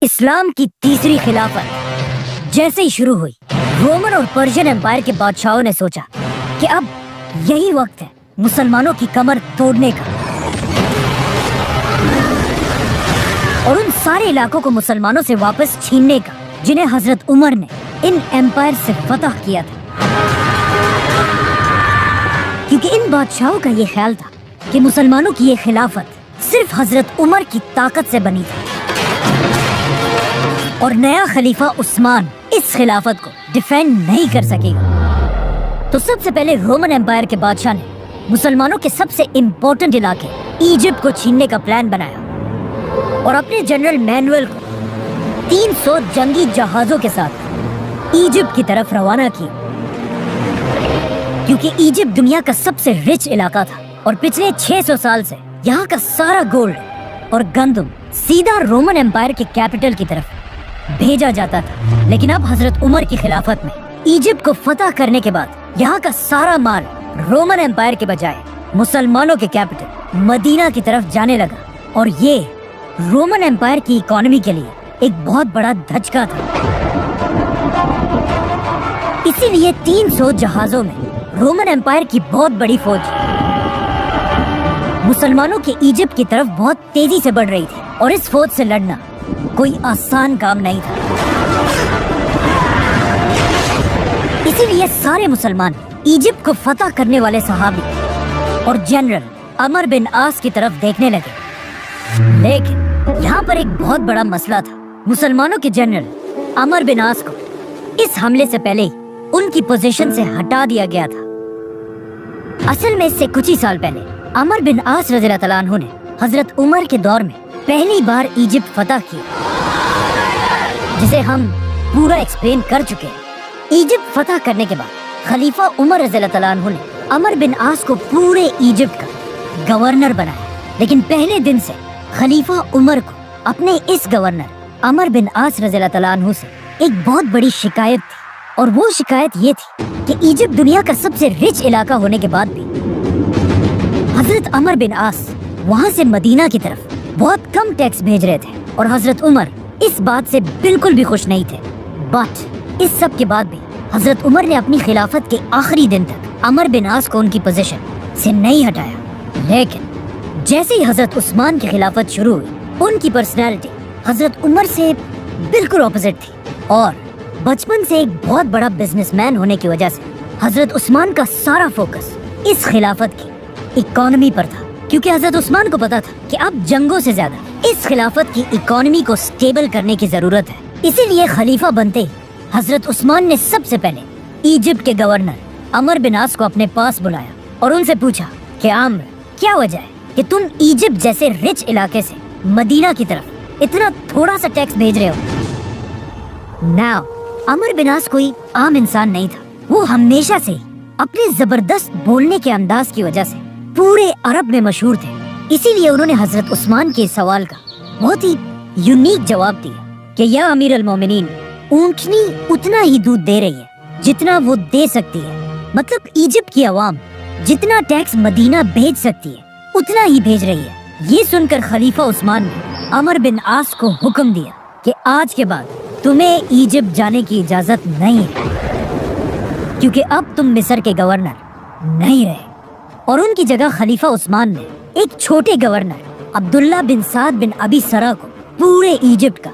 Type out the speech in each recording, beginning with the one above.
اسلام کی تیسری خلافت جیسے ہی شروع ہوئی، رومن اور پرشین امپائر کے بادشاہوں نے سوچا کہ اب یہی وقت ہے مسلمانوں کی کمر توڑنے کا اور ان سارے علاقوں کو مسلمانوں سے واپس چھیننے کا جنہیں حضرت عمر نے ان امپائر سے فتح کیا تھا، کیونکہ ان بادشاہوں کا یہ خیال تھا کہ مسلمانوں کی یہ خلافت صرف حضرت عمر کی طاقت سے بنی تھی اور نیا خلیفہ عثمان اس خلافت کو ڈیفینڈ نہیں کر سکے گا۔ تو سب سے پہلے رومن امپائر کے بادشاہ نے مسلمانوں کے سب سے امپورٹنٹ علاقے ایجپٹ کو چھیننے کا پلان بنایا اور اپنے جنرل مینوئل کو 300 جنگی جہازوں کے ساتھ ایجپٹ کی طرف روانہ کیا، کیونکہ ایجپٹ دنیا کا سب سے رچ علاقہ تھا اور پچھلے 600 سال سے یہاں کا سارا گولڈ اور گندم سیدھا رومن امپائر کے کیپٹل کی طرف بھیجا جاتا تھا۔ لیکن اب حضرت عمر کی خلافت میں ایجپٹ کو فتح کرنے کے بعد یہاں کا سارا مال رومن امپائر کے بجائے مسلمانوں کے کیپٹل مدینہ کی طرف جانے لگا اور یہ رومن امپائر کی اکانومی کے لیے ایک بہت بڑا دھچکا تھا۔ اسی لیے 300 جہازوں میں رومن امپائر کی بہت بڑی فوج مسلمانوں کے ایجپٹ کی طرف بہت تیزی سے بڑھ رہی تھی اور اس فوج سے لڑنا کوئی آسان کام نہیں تھا۔ اسی لیے سارے مسلمان ایجپٹ کو فتح کرنے والے صحابی اور جنرل عمر بن عاص کی طرف دیکھنے لگے، لیکن یہاں پر ایک بہت بڑا مسئلہ تھا۔ مسلمانوں کے جنرل عمر بن عاص کو اس حملے سے پہلے ان کی پوزیشن سے ہٹا دیا گیا تھا۔ اصل میں اس سے کچھ ہی سال پہلے عمر بن عاص رضی اللہ تعالیٰ عنہ نے حضرت عمر کے دور میں پہلی بار ایجپٹ فتح کیا، جسے ہم پورا ایکسپلین کر چکے ہیں۔ ایجپٹ فتح کرنے کے بعد خلیفہ عمر رضی اللہ تعالیٰ عنہ نے عمر بن عاص کو پورے ایجپٹ کا گورنر بنایا، لیکن پہلے دن سے خلیفہ عمر کو اپنے اس گورنر عمر بن عاص رضی اللہ تعالیٰ عنہ سے ایک بہت بڑی شکایت تھی، اور وہ شکایت یہ تھی کہ ایجپٹ دنیا کا سب سے رچ علاقہ ہونے کے بعد بھی حضرت عمر بن عاص وہاں سے مدینہ کی طرف بہت کم ٹیکس بھیج رہے تھے، اور حضرت عمر اس بات سے بالکل بھی خوش نہیں تھے۔ بٹ اس سب کے بعد بھی حضرت عمر نے اپنی خلافت کے آخری دن تک عمر بن عاص کو ان کی پوزیشن سے نہیں ہٹایا۔ لیکن جیسے ہی حضرت عثمان کی خلافت شروع ہوئی، ان کی پرسنالٹی حضرت عمر سے بالکل اپوزٹ تھی، اور بچپن سے ایک بہت بڑا بزنس مین ہونے کی وجہ سے حضرت عثمان کا سارا فوکس اس خلافت کی اکانومی پر تھا، کیونکہ حضرت عثمان کو پتا تھا کہ اب جنگوں سے زیادہ اس خلافت کی اکانومی کو سٹیبل کرنے کی ضرورت ہے۔ اسی لیے خلیفہ بنتے ہی حضرت عثمان نے سب سے پہلے ایجپٹ کے گورنر عمر بن عاص کو اپنے پاس بلایا اور ان سے پوچھا کہ عمر، کیا وجہ ہے کہ تم ایجپٹ جیسے رچ علاقے سے مدینہ کی طرف اتنا تھوڑا سا ٹیکس بھیج رہے ہو؟ ناؤ عمر بن عاص کوئی عام انسان نہیں تھا، وہ ہمیشہ سے اپنے زبردست بولنے کے انداز کی وجہ سے پورے عرب میں مشہور تھے۔ اسی لیے انہوں نے حضرت عثمان کے سوال کا بہت ہی یونیک جواب دیا کہ یا امیر المومنین، اونٹنی اتنا ہی دودھ دے رہی ہے جتنا وہ دے سکتی ہے، مطلب ایجپٹ کی عوام جتنا ٹیکس مدینہ بھیج سکتی ہے اتنا ہی بھیج رہی ہے۔ یہ سن کر خلیفہ عثمان نے عمر بن عاص کو حکم دیا کہ آج کے بعد تمہیں ایجپٹ جانے کی اجازت نہیں ہے، کیونکہ اب تم مصر کے گورنر نہیں رہے، اور ان کی جگہ خلیفہ عثمان نے ایک چھوٹے گورنر عبداللہ بن سعد بن ابی سرا کو پورے ایجپٹ کا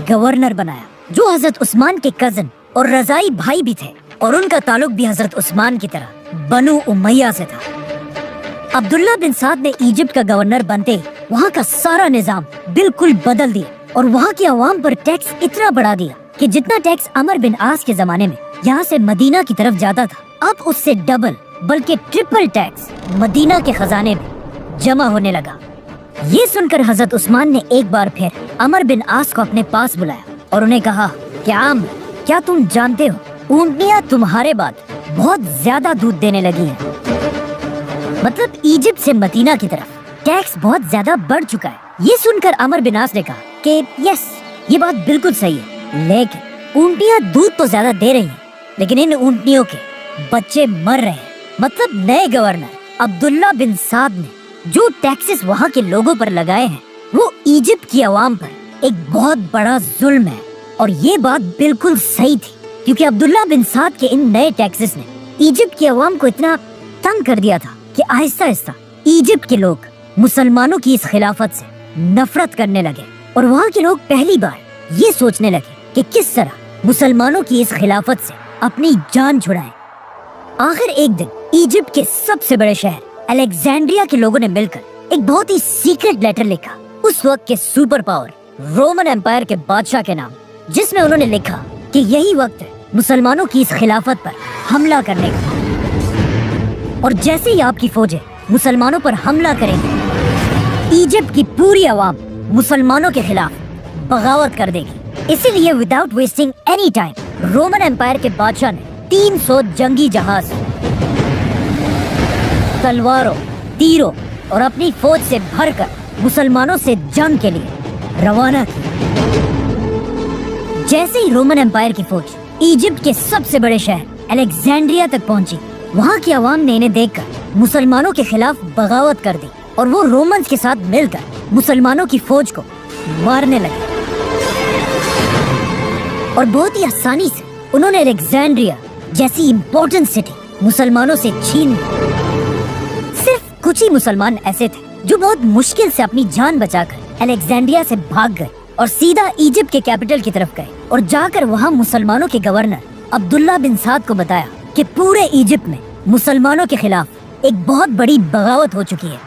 گورنر بنایا، جو حضرت عثمان کے کزن اور رضائی بھائی بھی تھے، اور ان کا تعلق بھی حضرت عثمان کی طرح بنو امیہ سے تھا۔ عبداللہ بن سعد نے ایجپٹ کا گورنر بنتے وہاں کا سارا نظام بالکل بدل دیا اور وہاں کی عوام پر ٹیکس اتنا بڑھا دیا کہ جتنا ٹیکس عمر بن عاص کے زمانے میں یہاں سے مدینہ کی طرف جاتا تھا، اب اس سے ڈبل بلکہ ٹرپل ٹیکس مدینہ کے خزانے میں جمع ہونے لگا۔ یہ سن کر حضرت عثمان نے ایک بار پھر عمر بن عاص کو اپنے پاس بلایا اور انہیں کہا کہ عمر، کیا تم جانتے ہو اونٹنیاں تمہارے بعد بہت زیادہ دودھ دینے لگی ہیں؟ مطلب ایجپٹ سے مدینہ کی طرف ٹیکس بہت زیادہ بڑھ چکا ہے۔ یہ سن کر عمر بن عاص نے کہا کہ یس، یہ بات بالکل صحیح ہے، لیکن اونٹنیاں دودھ تو زیادہ دے رہی ہیں، لیکن ان اونٹنیوں کے بچے مر رہے ہیں۔ مطلب نئے گورنر عبداللہ بن سعد نے جو ٹیکسز وہاں کے لوگوں پر لگائے ہیں وہ ایجپٹ کی عوام پر ایک بہت بڑا ظلم ہے، اور یہ بات بالکل صحیح تھی، کیونکہ عبداللہ بن سعد کے ان نئے ٹیکسز نے ایجپٹ کے عوام کو اتنا تنگ کر دیا تھا کہ آہستہ آہستہ ایجپٹ کے لوگ مسلمانوں کی اس خلافت سے نفرت کرنے لگے، اور وہاں کے لوگ پہلی بار یہ سوچنے لگے کہ کس طرح مسلمانوں کی اس خلافت سے اپنی جان چھڑائیں۔ آخر ایک دن ایجپٹ کے سب سے بڑے شہر الیگزینڈریا کے لوگوں نے مل کر ایک بہت ہی سیکرٹ لیٹر لکھا اس وقت کے سپر پاور رومن امپائر کے بادشاہ کے نام، جس میں انہوں نے لکھا کہ یہی وقت ہے مسلمانوں کی اس خلافت پر حملہ کرنے کا، اور جیسے ہی آپ کی فوجیں مسلمانوں پر حملہ کریں گے، ایجپٹ کی پوری عوام مسلمانوں کے خلاف بغاوت کر دے گی۔ اسی لیے without wasting any time Roman empire کے بادشاہ نے 300 جنگی جہاز، تلواروں، تیروں اور اپنی فوج سے بھر کر مسلمانوں سے جنگ کے لیے روانہ کی۔ جیسے ہی رومن امپائر کی فوج ایجپٹ کے سب سے بڑے شہر الیگزینڈریا تک پہنچی، وہاں کی عوام نے انہیں دیکھ کر مسلمانوں کے خلاف بغاوت کر دی، اور وہ رومنز کے ساتھ مل کر مسلمانوں کی فوج کو مارنے لگے، اور بہت ہی آسانی سے انہوں نے الیگزینڈریا جیسی امپورٹنٹ سٹی مسلمانوں سے چھین لی۔ صرف کچھ ہی مسلمان ایسے تھے جو بہت مشکل سے اپنی جان بچا کر الیگزینڈریا سے بھاگ گئے اور سیدھا ایجپٹ کے کیپٹل کی طرف گئے، اور جا کر وہاں مسلمانوں کے گورنر عبداللہ بن سعد کو بتایا کہ پورے ایجپٹ میں مسلمانوں کے خلاف ایک بہت بڑی بغاوت ہو چکی ہے۔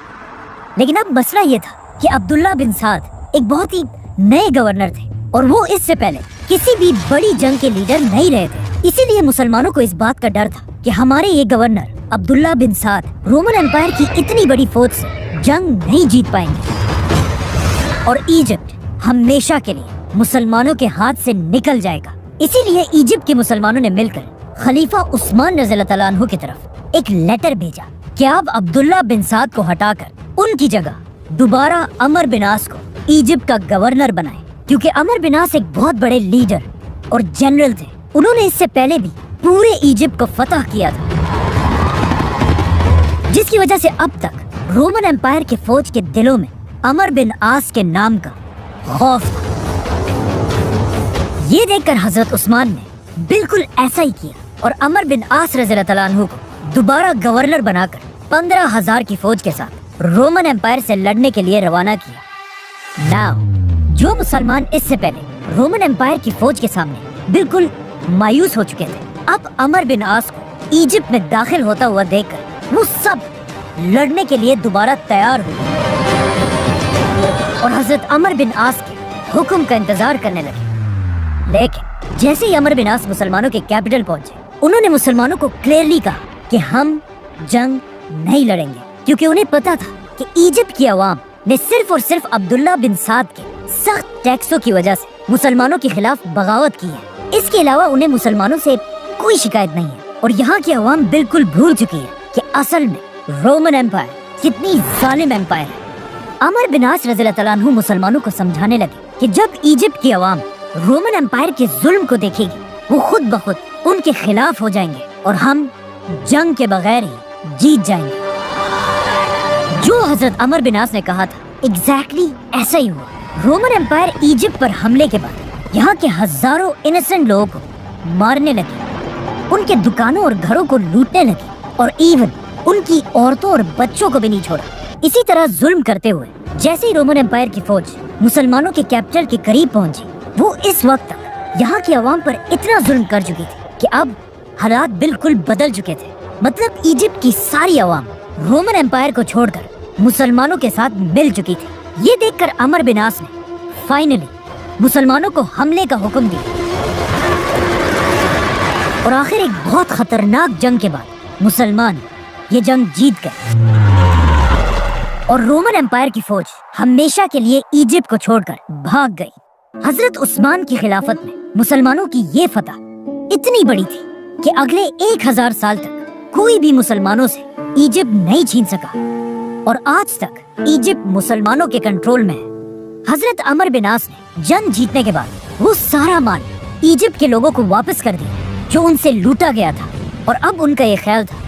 لیکن اب مسئلہ یہ تھا کہ عبداللہ بن سعد ایک بہت ہی نئے گورنر تھے، اور وہ اس سے پہلے کسی بھی بڑی جنگ کے لیڈر نہیں رہے تھے، اسی لیے مسلمانوں کو اس بات کا ڈر تھا کہ ہمارے یہ گورنر عبداللہ بن سعد رومن امپائر کی اتنی بڑی فوج سے جنگ نہیں جیت پائیں گے، اور ایجپٹ ہمیشہ کے لیے مسلمانوں کے ہاتھ سے نکل جائے گا۔ اسی لیے ایجپٹ کے مسلمانوں نے مل کر خلیفہ عثمان رضی اللہ تعالیٰ عنہ کی طرف ایک لیٹر بھیجا کہ آپ عبداللہ بن سعد کو ہٹا کر ان کی جگہ دوبارہ عمر بن عاص کو ایجپٹ کا گورنر بنائیں، کیونکہ عمر بن عاص ایک بہت بڑے لیڈر اور جنرل تھے، انہوں نے اس سے پہلے بھی پورے ایجپٹ کو فتح کیا تھا، جس کی وجہ سے اب تک رومن امپائر کے فوج کے دلوں میں عمر بن عاص کے نام کا خوف تھا۔ یہ دیکھ کر حضرت عثمان نے بالکل ایسا ہی کیا، اور عمر بن عاص رضی اللہ تعالیٰ عنہ کو دوبارہ گورنر بنا کر 15,000 کی فوج کے ساتھ رومن امپائر سے لڑنے کے لیے روانہ کیا۔ ناؤ جو مسلمان اس سے پہلے رومن امپائر کی فوج کے سامنے بالکل مایوس ہو چکے تھے، اب عمر بن عاص کو ایجپٹ میں داخل ہوتا ہوا دیکھ کر وہ سب لڑنے کے لیے دوبارہ تیار ہوئے، اور حضرت عمر بن عاص کے حکم کا انتظار کرنے لگے۔ لیکن جیسے ہی عمر بن عاص مسلمانوں کے کیپٹل پہنچے، انہوں نے مسلمانوں کو کلیئرلی کہا کہ ہم جنگ نہیں لڑیں گے، کیونکہ انہیں پتا تھا کہ ایجپٹ کی عوام نے صرف اور صرف عبداللہ بن سعد کے سخت ٹیکسوں کی وجہ سے مسلمانوں کے خلاف بغاوت کی ہے۔ اس کے علاوہ انہیں مسلمانوں سے کوئی شکایت نہیں ہے، اور یہاں کی عوام بالکل بھول چکی ہے کہ اصل میں رومن امپائر کتنی ظالم امپائر ہے۔ عمر بن عاص رضی اللہ تعالیٰ عنہ مسلمانوں کو سمجھانے لگے کہ جب ایجپٹ کی عوام رومن امپائر کے ظلم کو دیکھے گی، وہ خود بخود ان کے خلاف ہو جائیں گے، اور ہم جنگ کے بغیر ہی جیت جائیں گے۔ جو حضرت عمر بن عاص نے کہا تھا ایگزیکٹلی ایسا ہی ہوا۔ رومن امپائر ایجپٹ پر حملے کے بعد یہاں کے ہزاروں انسنٹ لوگوں کو مارنے لگے، ان کے دکانوں اور گھروں کو لوٹنے لگے، اور ایون ان کی عورتوں اور بچوں کو بھی نہیں چھوڑا۔ اسی طرح ظلم کرتے ہوئے جیسے ہی رومن امپائر کی فوج مسلمانوں کے کیپٹل کے قریب پہنچی، وہ اس وقت تک یہاں کی عوام پر اتنا ظلم کر چکی تھی کہ اب حالات بالکل بدل چکے تھے۔ مطلب ایجپٹ کی ساری عوام رومن امپائر کو چھوڑ کر مسلمانوں کے ساتھ مل چکی تھی۔ یہ دیکھ کر عمر بن عاص نے فائنلی مسلمانوں کو حملے کا حکم دیا، اور آخر ایک بہت خطرناک جنگ کے بعد مسلمان یہ جنگ جیت گئے، اور رومن امپائر کی فوج ہمیشہ کے لیے ایجپٹ کو چھوڑ کر بھاگ گئی۔ حضرت عثمان کی خلافت میں مسلمانوں کی یہ فتح اتنی بڑی تھی کہ اگلے 1000 سال تک کوئی بھی مسلمانوں سے ایجپٹ نہیں چھین سکا، اور آج تک ایجپٹ مسلمانوں کے کنٹرول میں ہے۔ حضرت عمر بن عاص نے جنگ جیتنے کے بعد وہ سارا مال ایجپٹ کے لوگوں کو واپس کر دیا جو ان سے لوٹا گیا تھا، اور اب ان کا یہ خیال تھا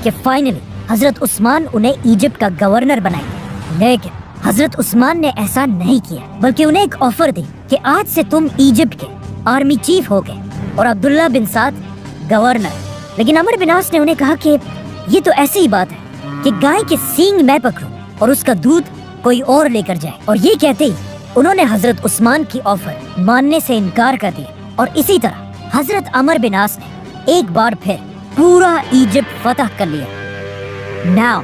کہ فائنلی حضرت عثمان انہیں ایجپٹ کا گورنر بنائیں گے۔ لیکن حضرت عثمان نے ایسا نہیں کیا بلکہ انہیں ایک آفر دی کہ آج سے تم ایجپٹ کے آرمی چیف ہو گئے اور عبداللہ بن سعد گورنر. لیکن عمرو بن عاص نے انہیں کہا کہ یہ تو ایسی ہی بات ہے کہ گائے کے سینگ میں پکڑوں اور اس کا دودھ کوئی اور لے کر جائے. اور یہ کہتے ہی انہوں نے حضرت عثمان کی آفر ماننے سے انکار کر دیا اور اسی طرح حضرت عمرو بن عاص نے ایک بار پھر پورا ایجپٹ فتح کر لیا. ناؤ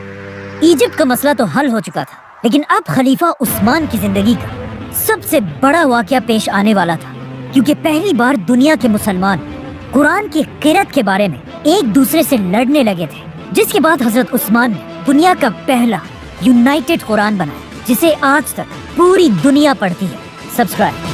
ایجپٹ کا مسئلہ تو حل ہو چکا تھا لیکن اب خلیفہ عثمان کی زندگی کا سب سے بڑا واقعہ پیش آنے والا تھا کیونکہ پہلی بار دنیا کے مسلمان قرآن کی قرأت کے بارے میں ایک دوسرے سے لڑنے لگے تھے، جس کے بعد حضرت عثمان نے دنیا کا پہلا یونائٹڈ قرآن بنایا جسے آج تک پوری دنیا پڑھتی ہے. سبسکرائب.